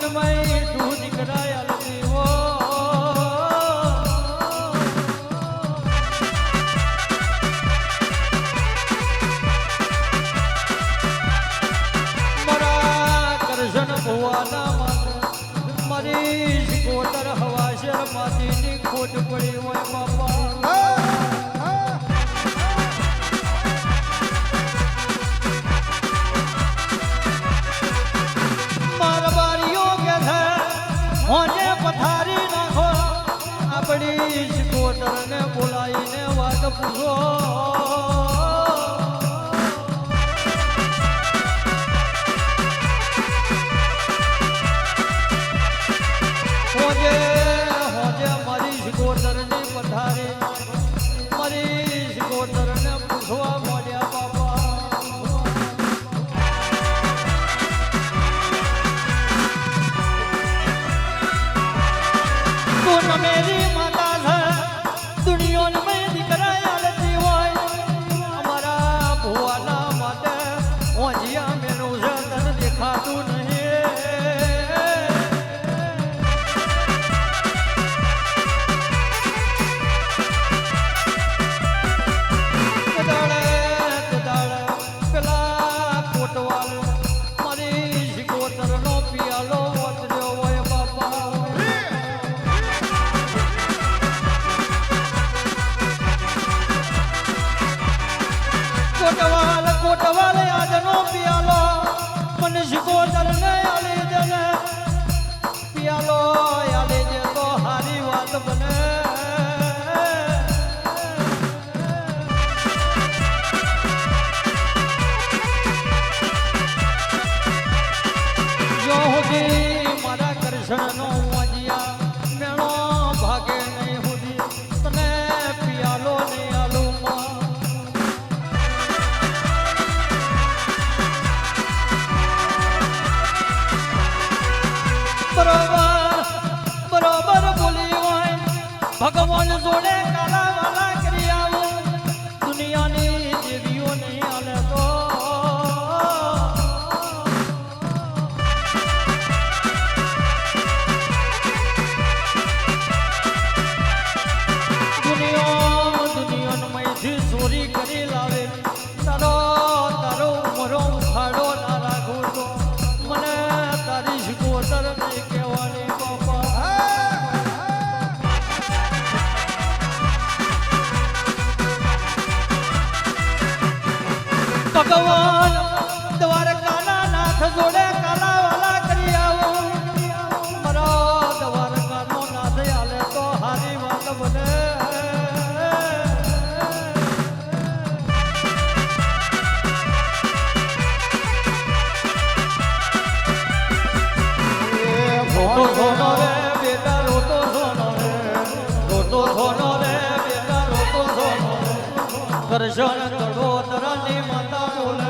દુનિયામાં તું નીકળાયા દેવો મારા કરશન ભુવાના મારી શિકોતર હવાશર માતીની ખોટ પડી હોય બાપા હોને પથારી નાખો આપણી શિકોતરને બોલાવીને વાત પૂછો હોજે મારી શિકોતરની પથારી મારી શિકોતરને પૂછવા મળ્યા બાપા मेरी माता है दुनिया में दिखराया लेती હોય અમારા ભુવાના માટે ઓજિયા મેનું જતન દેખાતું નહીં કદાળે પેલા કોટવાલ મારી શિકોતરનો પિયાલો વતર્યો હોય બાપા કોટવાલ આજનો પિયાલો મને શિકોતરને આલી દે ને પિયાલો આલી દે તો હારી વાત બને જો સુધી મારા કરશનનો વાજિયા મેણો ભાગે નહીં સુધી તને પિયાલો નહીં આલું બરોબર બોલી હોય ભગવાન જોડે કાલા વાલા કરી આવો દુનિયાની દેવીઓ નહીં હાલે તો દુનિયામાંથી ચોરી કરી લાવે તારો ઉમરો ઉખાડો ના રાખું તો મને તારી શિકોતર નહીં કહેવાની ભગવાન દ્વારકાના નાથ જોડે કાલા વાલા કરી આવો મારા દ્વારકાનો નાથ હાલે તો હારી વાત બને રોતો સોનો રે બેટા રોતો સોનો રે રોતો સોનો રે બેટા રોતો સોનો કરશન કડોદરાની માતા બોલે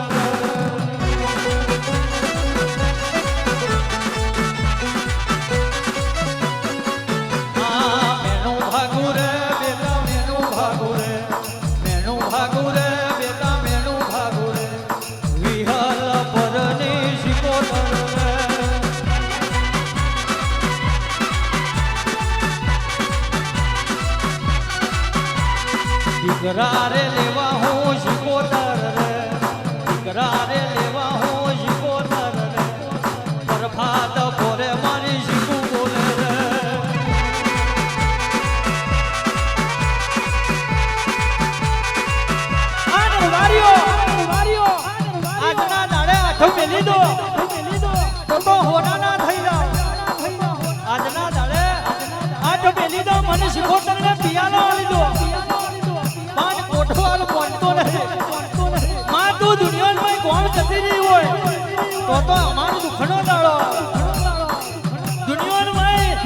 મેનું ભાગુ રે બેટા મેનું ભાગુ રે મેનું ભાગુ રે બેટા મેનું ભાગુ રે વિહલ પરની શિકોતર રે દીકરા રે લેવા હું શિકોતર રે દીકરા રે લેવા હું શિકોતર રે પ્રભાત ભોરે મારી શિકુ બોલે રે આજના દાડે આઠમ મેલી દો તો હોના થઈ જાય આજના દાડે આઠ મેલી દો મને શિકોતર ને પિયાલો આલી દો કોઠવાલ પહોંચતો નથી માં તું દુનિયામાં કોણ જતી રહી હોય તો અમારો દુઃખનો દાડો દુનિયામાં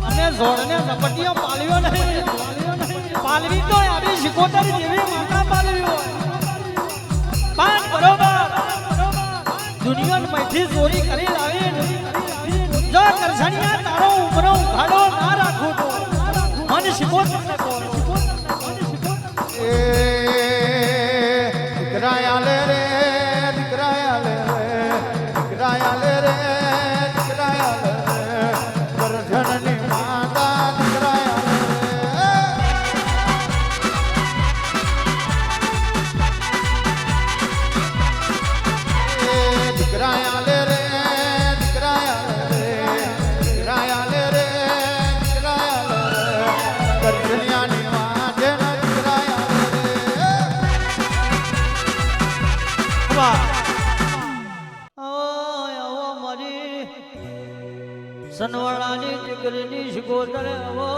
અમે જોડને ઝપટીઓ પાલવ્યો નહીં પાલવી તો આવી શિકોતર જેવી માતા પાલવી હોય પણ બરોબર દુનિયામાંથી ચોરી કરી લાવી જો કરસણિયા તારો ઉમરો ઉઘાડો ના રાખું તો મને શિકોતર ને કોણ દીકરાયા લે રે દીકરાયા લે રે દીકરાયા લે રે કરજણિયાની વાંઢે ના દીકરા આવે રે. વાહ આવો મારી સનવાળાની દીકરીની શિકોતર આવો